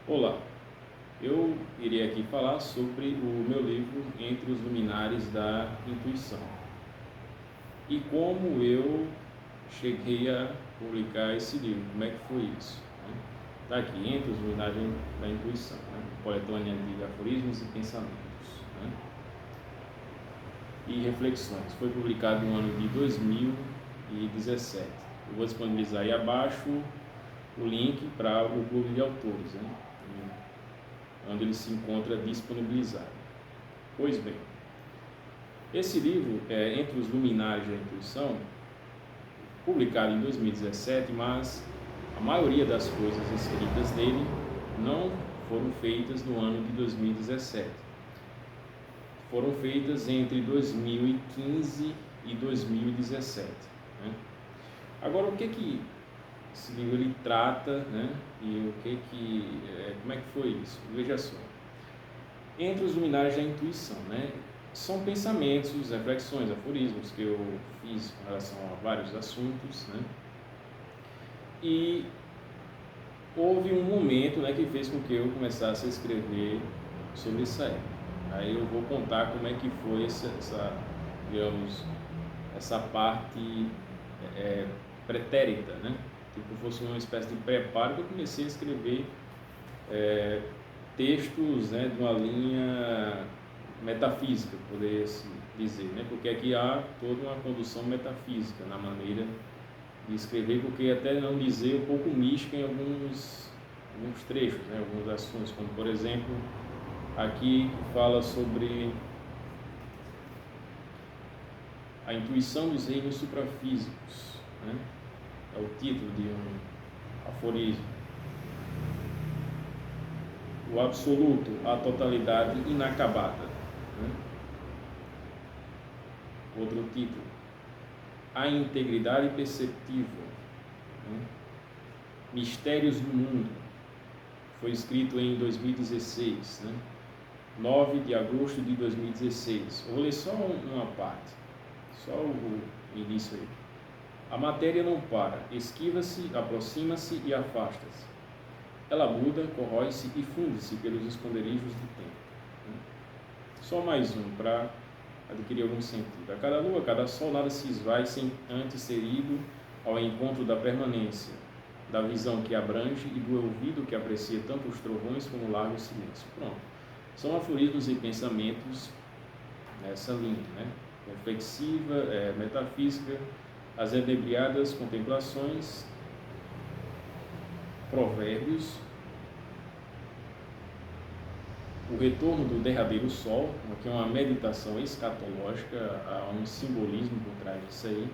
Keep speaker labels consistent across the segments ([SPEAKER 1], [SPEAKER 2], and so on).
[SPEAKER 1] Olá, eu irei aqui falar sobre o meu livro Entre os Luminares da Intuição e como eu cheguei a publicar esse livro, como é que foi isso, né? Está aqui, Entre os Luminares da Intuição, né? Coletânea de aforismos e pensamentos, né? E reflexões. Foi publicado no ano de 2017. Eu vou disponibilizar aí abaixo o link para o Clube de Autores, né? Onde ele se encontra disponibilizado. Pois bem, esse livro é Entre os Luminares da Intuição, publicado em 2017, mas a maioria das coisas escritas nele não foram feitas no ano de 2017. Foram feitas entre 2015 e 2017. Né? Agora, o que esse livro ele trata, né? E como é que foi isso? Veja só. Entre os luminares da intuição, né? São pensamentos, reflexões, aforismos que eu fiz com relação a vários assuntos, né? E houve um momento, né, que fez com que eu começasse a escrever sobre isso aí. Aí eu vou contar como é que foi digamos, essa parte pretérita, né? Tipo, fosse uma espécie de preparo que eu comecei a escrever textos, né, de uma linha metafísica, poderia-se dizer, né? Porque aqui há toda uma condução metafísica na maneira de escrever, porque até não dizer um pouco mística em alguns trechos, né, alguns assuntos, como por exemplo, aqui fala sobre a intuição dos reinos suprafísicos, né? É o título de um aforismo. O absoluto, a totalidade inacabada, né? Outro título, a integridade perceptível, né? Mistérios do mundo, foi escrito em 2016, né? 9 de agosto de 2016. Vou ler só uma parte, só o início aí. A matéria não para, esquiva-se, aproxima-se e afasta-se. Ela muda, corrói-se e funde-se pelos esconderijos do tempo. Só mais um para adquirir algum sentido. A cada lua, a cada sol, nada se esvai sem antes ser ido ao encontro da permanência, da visão que abrange e do ouvido que aprecia tanto os trovões como o largo silêncio. Pronto. São aforismos e pensamentos nessa linha, né? Reflexiva, metafísica, as enebriadas contemplações, provérbios, o retorno do derradeiro sol, que é uma meditação escatológica, há um simbolismo por trás disso aí.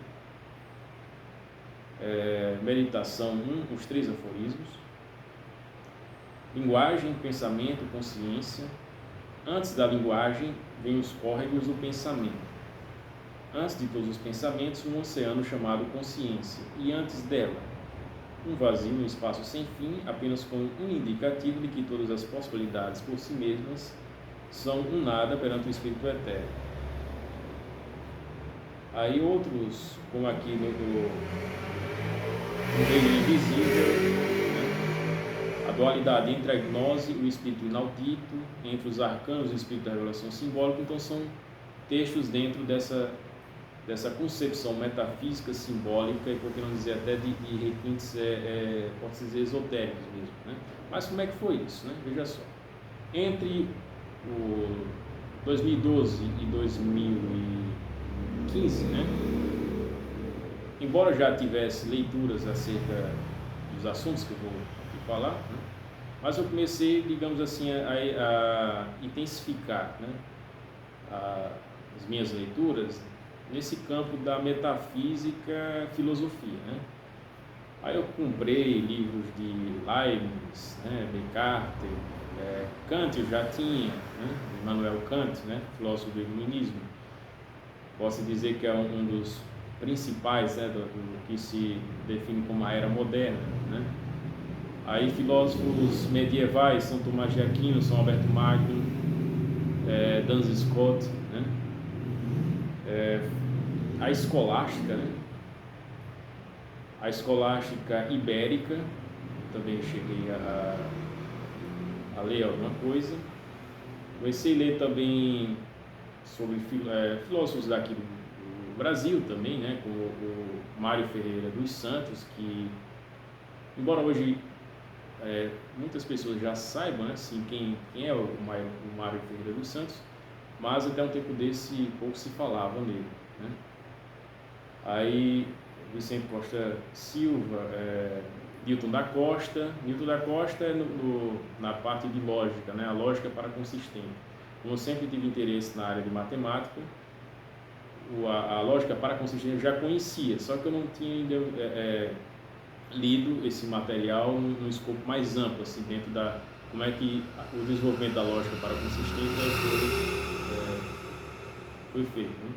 [SPEAKER 1] Meditação 1, os 3 aforismos. Linguagem, pensamento, consciência. Antes da linguagem, vem os córregos do pensamento. Antes de todos os pensamentos, um oceano chamado consciência. E antes dela, um vazio, um espaço sem fim, apenas com um indicativo de que todas as possibilidades por si mesmas são um nada perante o Espírito Etéreo. Aí outros, como aqui no reino invisível, né? A dualidade entre a gnose e o Espírito inaudito, entre os arcanos e o Espírito da revelação simbólica. Então são textos dentro dessa concepção metafísica, simbólica, e por que não dizer até de requintes, pode-se dizer, esotéricos mesmo, né? Mas como é que foi isso, né? Veja só. Entre o 2012 e 2015, né? Embora já tivesse leituras acerca dos assuntos que eu vou aqui falar, né? Mas eu comecei, digamos assim, a intensificar, né, as minhas leituras nesse campo da metafísica, filosofia, né? Aí eu comprei livros de Leibniz, né, Descartes, Kant eu já tinha, né, Immanuel Kant, né, filósofo do iluminismo. Posso dizer que é um dos principais, né, do que se define como a era moderna, né? Aí filósofos medievais, São Tomás de Aquino, São Alberto Magno, Duns Scott, né? A escolástica, né? A escolástica ibérica, também cheguei a ler alguma coisa. Comecei a ler também sobre filósofos daqui do Brasil também, né, como o Mário Ferreira dos Santos, que, embora hoje muitas pessoas já saibam, né, assim, quem é o Mário Ferreira dos Santos, mas até um tempo desse pouco se falava nele, né? Aí Vicente Costa Silva, Newton da Costa é na parte de lógica, né? A lógica para consistente. Como eu sempre tive interesse na área de matemática, a lógica para consistente eu já conhecia, só que eu não tinha ainda lido esse material no escopo mais amplo, assim, dentro da como é que o desenvolvimento da lógica para consistente foi feito, né?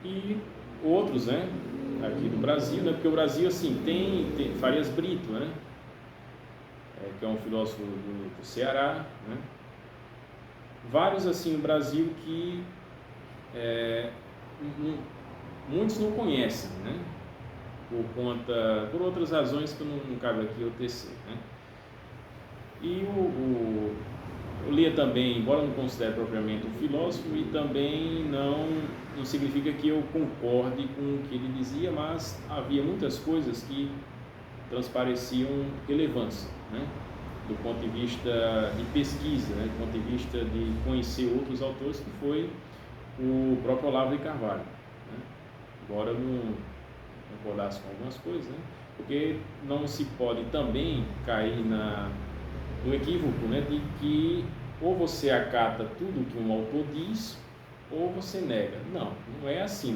[SPEAKER 1] E outros, né, aqui do Brasil, né, porque o Brasil, assim, tem Farias Brito, né, que é um filósofo do Ceará, né, vários, assim, no Brasil que muitos não conhecem, né, por outras razões que não cabe aqui eu tecer, né. E eu lia também, embora não considere propriamente um filósofo, e também não significa que eu concorde com o que ele dizia, mas havia muitas coisas que transpareciam relevância, né? Do ponto de vista de pesquisa, né? Do ponto de vista de conhecer outros autores, que foi o próprio Olavo de Carvalho, né? Embora eu não concordasse com algumas coisas, né? Porque não se pode também cair no equívoco, né, de que ou você acata tudo que um autor diz ou você nega. Não é assim,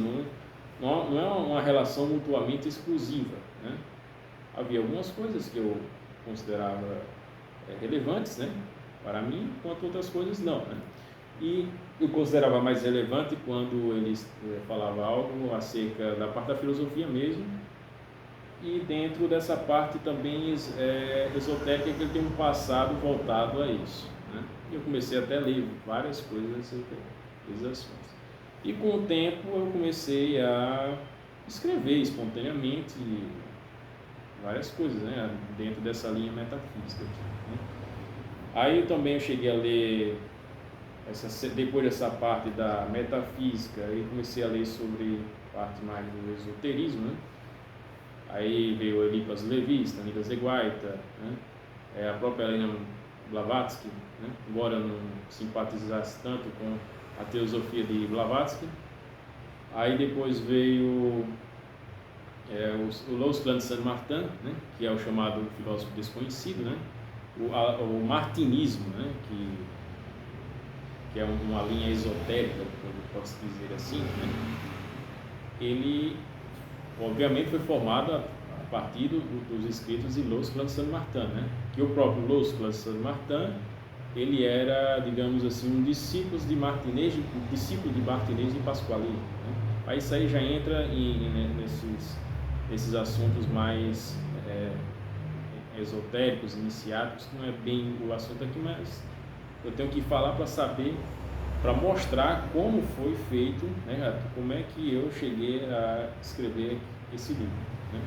[SPEAKER 1] não é uma relação mutuamente exclusiva, né? Havia algumas coisas que eu considerava relevantes, né, para mim, enquanto outras coisas não, né? E eu considerava mais relevante quando eles falavam algo acerca da parte da filosofia mesmo, e dentro dessa parte também esotérica, que ele tem um passado voltado a isso, né? Eu comecei até a ler várias coisas acerca desses assuntos. E com o tempo eu comecei a escrever espontaneamente várias coisas, né, dentro dessa linha metafísica aqui, né? Aí também eu cheguei a ler, depois dessa parte da metafísica, eu comecei a ler sobre a parte mais do esoterismo, né? Aí veio Eliphas Levi, Stanislas de Guaita, né? A própria Helena Blavatsky, né? Embora eu não simpatizasse tanto com a teosofia de Blavatsky. Aí depois veio o Lousclan de Saint-Martin, né? Que é o chamado filósofo desconhecido, né? O martinismo, né? Que é uma linha esotérica, posso dizer assim, né? Ele obviamente foi formado a partir dos escritos de Lousclan de Saint-Martin, né? Que o próprio Lousclan de Saint-Martin, ele era, digamos assim, um discípulo de Martinez de Pasquali, né? Aí isso aí já entra nesses assuntos mais esotéricos, iniciáticos, que não é bem o assunto aqui, mas eu tenho que falar para saber, para mostrar como foi feito, né, como é que eu cheguei a escrever esse livro, né?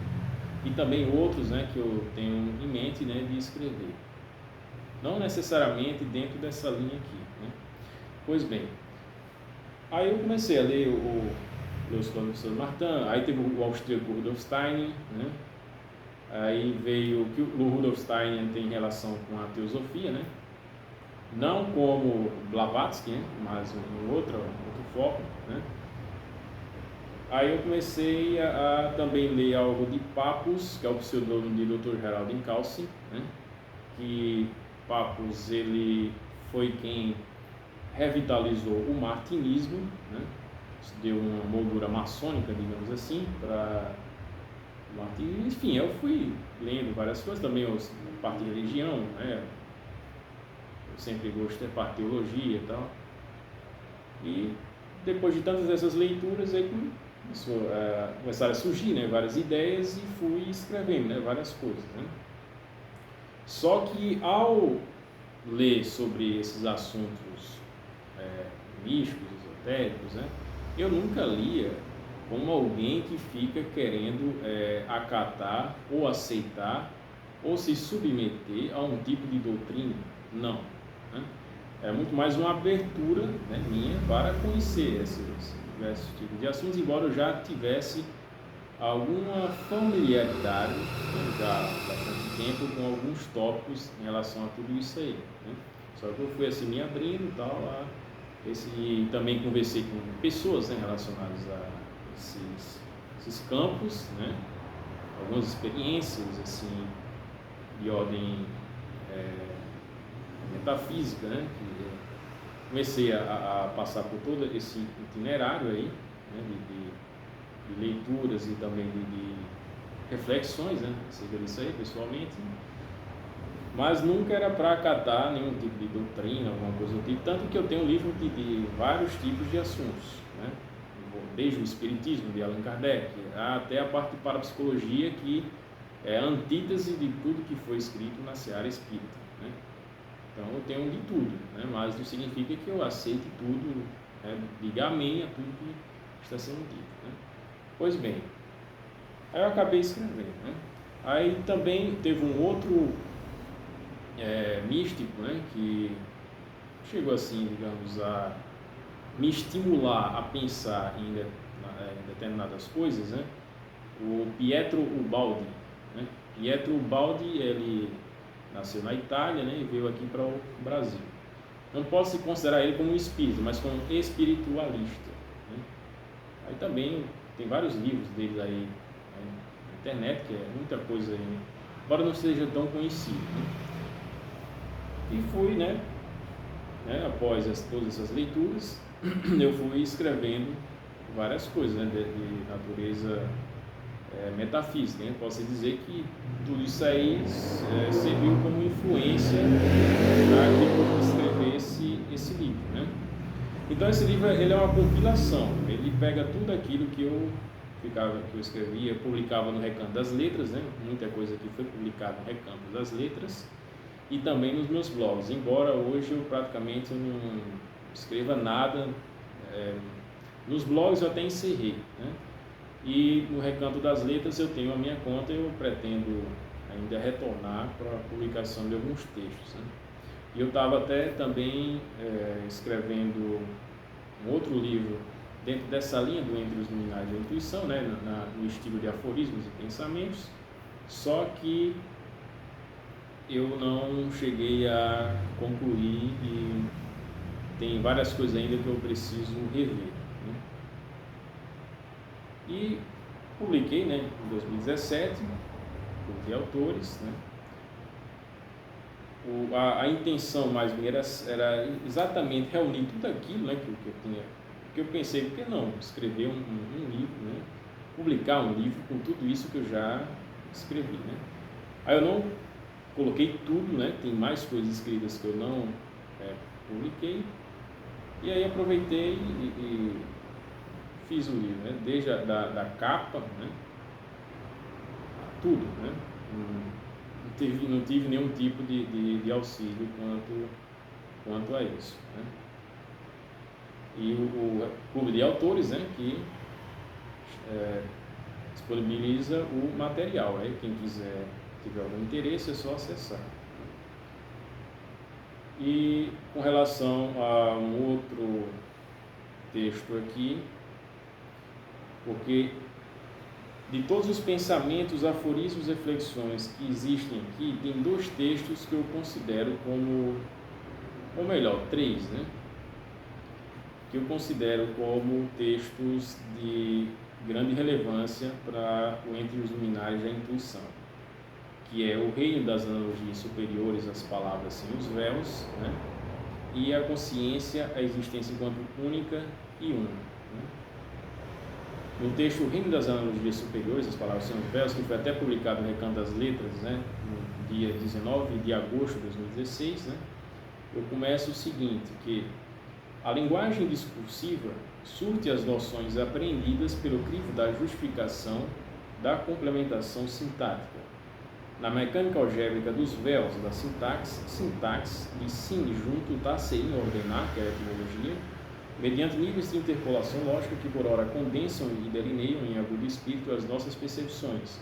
[SPEAKER 1] E também outros, né, que eu tenho em mente, né, de escrever, não necessariamente dentro dessa linha aqui, né? Pois bem, aí eu comecei a ler o Lousclan de Saint-Martin, aí teve o austríaco Rudolf Steiner, né? Aí veio o que o Rudolf Steiner tem relação com a teosofia, né? Não como Blavatsky, né? Mas um outro foco, né? Aí eu comecei a também ler algo de Pappus, que é o pseudônimo de Dr. Gerald Encalce, né? Que Pappus, ele foi quem revitalizou o martinismo, né? Deu uma moldura maçônica, digamos assim, para o martinismo. Enfim, eu fui lendo várias coisas, também a parte de religião, né? Eu sempre gostei da parte de teologia e tal. E depois de tantas dessas leituras, aí começaram a surgir, né, várias ideias, e fui escrevendo, né, várias coisas, né? Só que ao ler sobre esses assuntos místicos, esotéricos, né, eu nunca lia como alguém que fica querendo acatar ou aceitar ou se submeter a um tipo de doutrina. Não. Né? É muito mais uma abertura, né, minha para conhecer esses diversos tipos de assuntos, embora eu já tivesse alguma familiaridade, né, já há bastante tempo, com alguns tópicos em relação a tudo isso aí. Né? Só que eu fui assim me abrindo e tal, e também conversei com pessoas, né, relacionadas a esses campos, né? Algumas experiências assim de ordem metafísica, né? Que comecei a passar por todo esse itinerário aí, né? de leituras e também de reflexões, né? Acerca disso aí pessoalmente, mas nunca era para acatar nenhum tipo de doutrina, alguma coisa do tipo, tanto que eu tenho um livro de vários tipos de assuntos, né? Desde o espiritismo de Allan Kardec até a parte de parapsicologia, que é a antítese de tudo que foi escrito na seara espírita, né? Então eu tenho de tudo, né? Mas não significa que eu aceite tudo, né? Diga amém a tudo que está sendo dito, né? Pois bem, aí eu acabei escrevendo, né? Aí também teve um outro místico, né? Que chegou assim, digamos, a me estimular a pensar em determinadas coisas, né? O Pietro Ubaldi, né? Pietro Ubaldi, ele nasceu na Itália, né? E veio aqui para o Brasil. Não posso considerar ele como um espírita, mas como um espiritualista, né? Aí também tem vários livros dele aí na internet, que é muita coisa aí, embora não seja tão conhecido, né? E fui, né? Após todas essas leituras, eu fui escrevendo várias coisas, né, de natureza metafísica, né? Posso dizer que tudo isso aí serviu como influência para que eu escrevesse esse livro, né? Então esse livro ele é uma compilação, ele pega tudo aquilo que eu escrevia, publicava no Recanto das Letras, né? Muita coisa que foi publicada no Recanto das Letras e também nos meus blogs, embora hoje eu praticamente não escreva nada. Nos blogs eu até encerrei, né? E no Recanto das Letras eu tenho a minha conta e eu pretendo ainda retornar para a publicação de alguns textos, né? E eu estava até também escrevendo um outro livro dentro dessa linha do Entre os Luminares da Intuição, né? No estilo de aforismos e pensamentos, só que eu não cheguei a concluir e tem várias coisas ainda que eu preciso rever, né? E publiquei, né, em 2017, publiquei autores, né? A intenção mais minha era exatamente reunir tudo aquilo, né, que eu pensei, por que não escrever um livro, né? Publicar um livro com tudo isso que eu já escrevi, né? Aí eu não coloquei tudo, né? Tem mais coisas escritas que eu não publiquei. E aí aproveitei e fiz o livro, né? Desde da capa, né? Tudo, né? Não tive nenhum tipo de auxílio quanto a isso, né? E o Clube de Autores, né? Que disponibiliza o material, né? Quem tiver algum interesse é só acessar. E com relação a um outro texto aqui, porque de todos os pensamentos, aforismos e reflexões que existem aqui, tem 2 textos que eu considero como, ou melhor, 3, né? Que eu considero como textos de grande relevância para o Entre os Luminares da Intuição, que é O Reino das Analogias Superiores às Palavras Sem os Véus, né? E a Consciência, a Existência enquanto Única e Una, né? No texto O Reino das Analogias Superiores às Palavras Sem os Véus, que foi até publicado no Recanto das Letras, né, no dia 19 de agosto de 2016, né, eu começo o seguinte, que a linguagem discursiva surte as noções apreendidas pelo crivo da justificação, da complementação sintática. Na mecânica algébrica dos véus da sintaxe de sim junto tá sem ordenar, que é a etimologia, mediante níveis de interpolação lógica que por ora condensam e delineiam em agudo espírito as nossas percepções,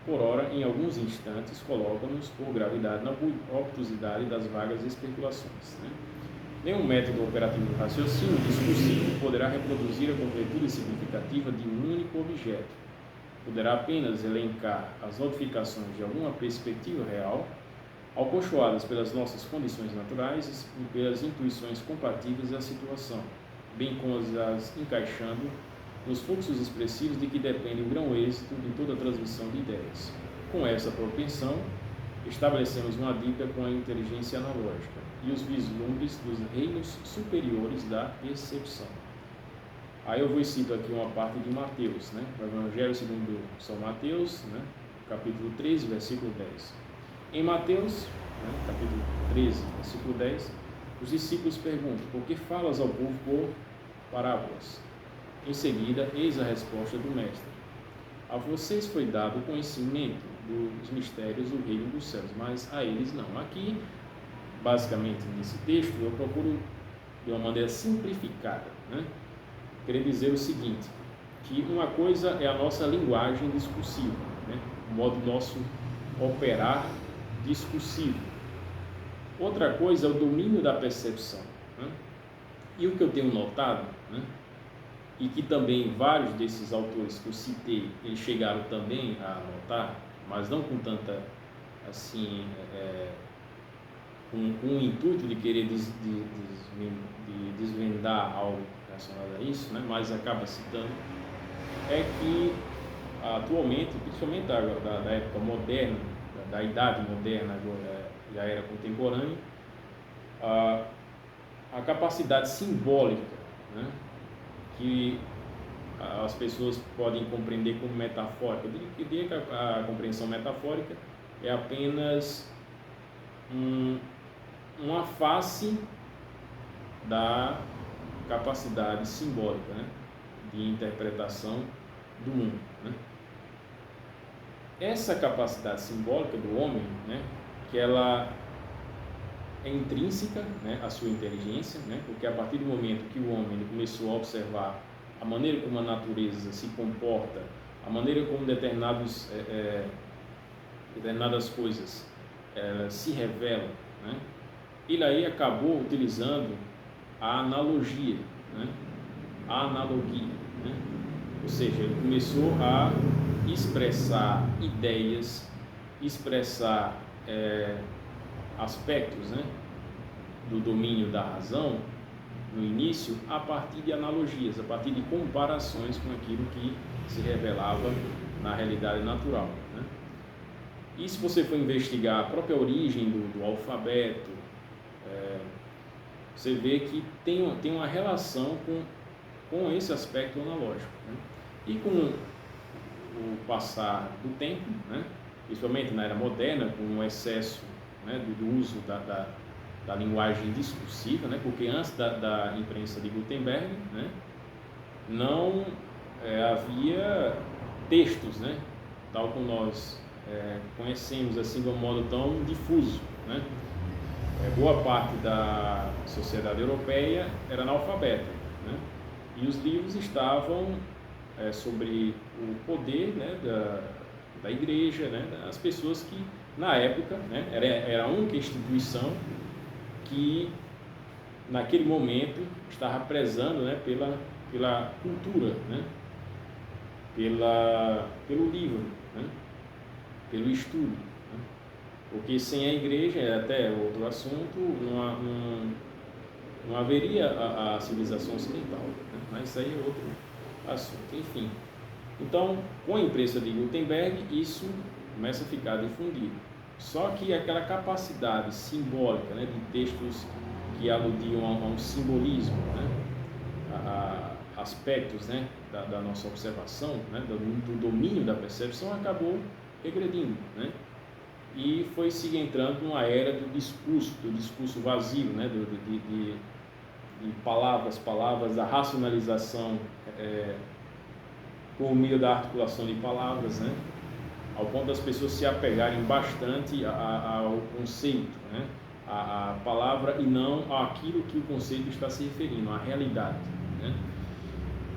[SPEAKER 1] por ora, em alguns instantes, colocam-nos por gravidade na obtusidade das vagas especulações. Né? Nenhum método operativo do raciocínio discursivo poderá reproduzir a completude significativa de um único objeto. Poderá apenas elencar as notificações de alguma perspectiva real, alcochoadas pelas nossas condições naturais e pelas intuições compatíveis à situação, bem como as encaixando nos fluxos expressivos de que depende o grão êxito de toda a transmissão de ideias. Com essa propensão, estabelecemos uma dívida com a inteligência analógica e os vislumbres dos reinos superiores da percepção. Aí eu vou citar aqui uma parte de Mateus, né? O Evangelho segundo São Mateus, né? Capítulo 13, versículo 10. Em Mateus, né? Capítulo 13, versículo 10, os discípulos perguntam: por que falas ao povo por parábolas? Em seguida, eis a resposta do Mestre: a vocês foi dado o conhecimento dos mistérios do reino dos céus, mas a eles não. Aqui, basicamente, nesse texto, eu procuro, de uma maneira simplificada, né, querer dizer o seguinte, que uma coisa é a nossa linguagem discursiva, né, o modo nosso operar discursivo. Outra coisa é o domínio da percepção. Né? E o que eu tenho notado, né, e que também vários desses autores que eu citei, eles chegaram também a notar, mas não com tanta, assim, com o intuito de querer desvendar algo relacionado a isso, né? Mas acaba citando, é que atualmente, principalmente da época moderna, da idade moderna, da era contemporânea, a capacidade simbólica, né, que as pessoas podem compreender como metafórica. Eu diria que a compreensão metafórica é apenas uma face da capacidade simbólica, né, de interpretação do mundo. Né? Essa capacidade simbólica do homem, né, que ela é intrínseca, né, à sua inteligência, né, porque a partir do momento que o homem começou a observar a maneira como a natureza se comporta, a maneira como determinadas coisas se revelam, né, ele aí acabou utilizando a analogia, né, a analogia, né, ou seja, ele começou a expressar ideias, expressar aspectos, né, do domínio da razão no início a partir de analogias, a partir de comparações com aquilo que se revelava na realidade natural. Né? E se você for investigar a própria origem do alfabeto, você vê que tem uma relação com esse aspecto analógico. Né? E com o passar do tempo, né, principalmente na era moderna, com o excesso, né, do uso da linguagem discursiva, né, porque antes da imprensa de Gutenberg, né, não havia textos, né, tal como nós conhecemos assim de um modo tão difuso. Né? Boa parte da sociedade europeia era analfabeta, né? E os livros estavam sobre o poder, né, da igreja, né, das pessoas que na época, né, era a única instituição que naquele momento estava prezando, né, pela cultura, né, pelo livro, né, pelo estudo, né, porque sem a igreja, é até outro assunto, não haveria a civilização ocidental, né, mas isso aí é outro assunto, enfim. Então, com a imprensa de Gutenberg, isso começa a ficar difundido. Só que aquela capacidade simbólica, né, de textos que aludiam a um simbolismo, né, a aspectos, né, da nossa observação, né, do domínio da percepção, acabou regredindo, né, e foi se entrando numa era do discurso vazio, né, de palavras, da racionalização por meio da articulação de palavras, né, ao ponto das pessoas se apegarem bastante ao conceito, né, à palavra e não àquilo que o conceito está se referindo, à realidade. Né?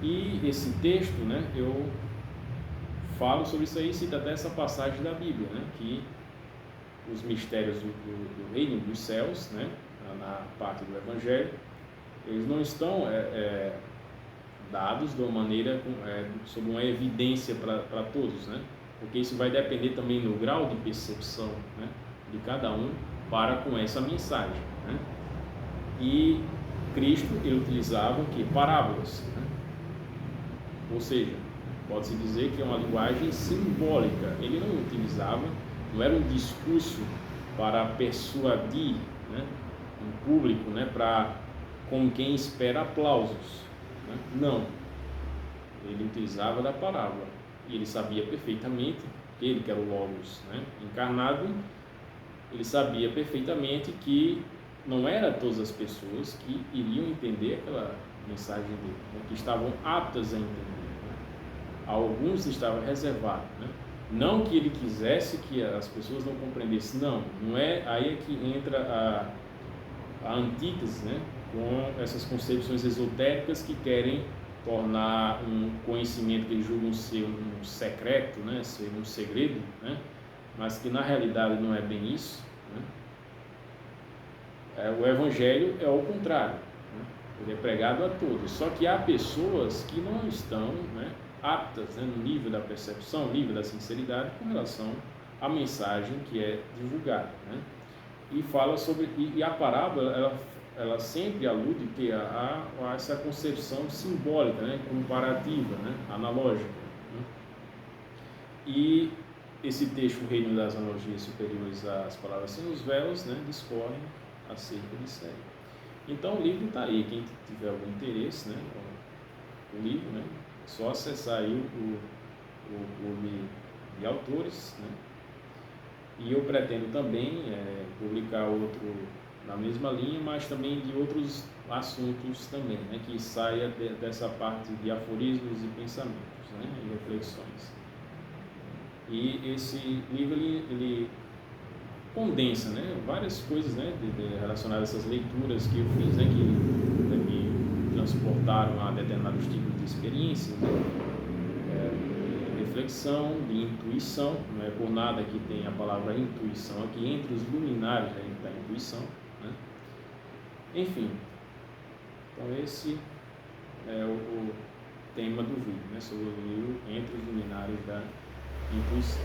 [SPEAKER 1] E esse texto, né, eu falo sobre isso aí, cita até essa passagem da Bíblia, né? Que os mistérios do reino dos céus, né? Na parte do Evangelho, eles não estão dados de uma maneira, sob uma evidência para todos, né? Porque isso vai depender também do grau de percepção, né, de cada um para com essa mensagem, né? E Cristo, ele utilizava o que? Parábolas, né? Ou seja, pode-se dizer que é uma linguagem simbólica. Ele não utilizava, não era um discurso para persuadir, né, um público, né, com quem espera aplausos, né? Não, ele utilizava da parábola e ele sabia perfeitamente, ele que era o Logos, né, encarnado, ele sabia perfeitamente que não era todas as pessoas que iriam entender aquela mensagem dele, né, que estavam aptas a entender, né? Alguns estavam reservados, né? Não que ele quisesse que as pessoas não compreendessem, não é aí é que entra a antítese, né, com essas concepções esotéricas que querem tornar um conhecimento que eles julgam ser um secreto, né, ser um segredo, né, mas que na realidade não é bem isso, né? O Evangelho é o contrário, né? Ele é pregado a todos, só que há pessoas que não estão, né, aptas, né, no nível da percepção, no nível da sinceridade com relação à mensagem que é divulgada, né? E fala sobre, e a parábola ela sempre alude que a essa concepção simbólica, né, comparativa, né, analógica, né? E esse texto, o reino das analogias superiores às palavras sem os véus, né, discorre acerca disso aí. Então o livro está aí, quem tiver algum interesse, né, o livro, né, é só acessar aí o clube de autores, né? E eu pretendo também publicar outro na mesma linha, mas também de outros assuntos também, né, que saia dessa parte de aforismos e pensamentos, né, e reflexões. E esse livro ele condensa, né, várias coisas, né, relacionadas a essas leituras que eu fiz, né, que me transportaram a determinados tipos de experiências, né, reflexão, de intuição. Não é por nada que tem a palavra intuição aqui, entre os luminares da intuição, né? Enfim, então esse é o tema do vídeo, né, sobre o livro Entre os Luminares da Intuição.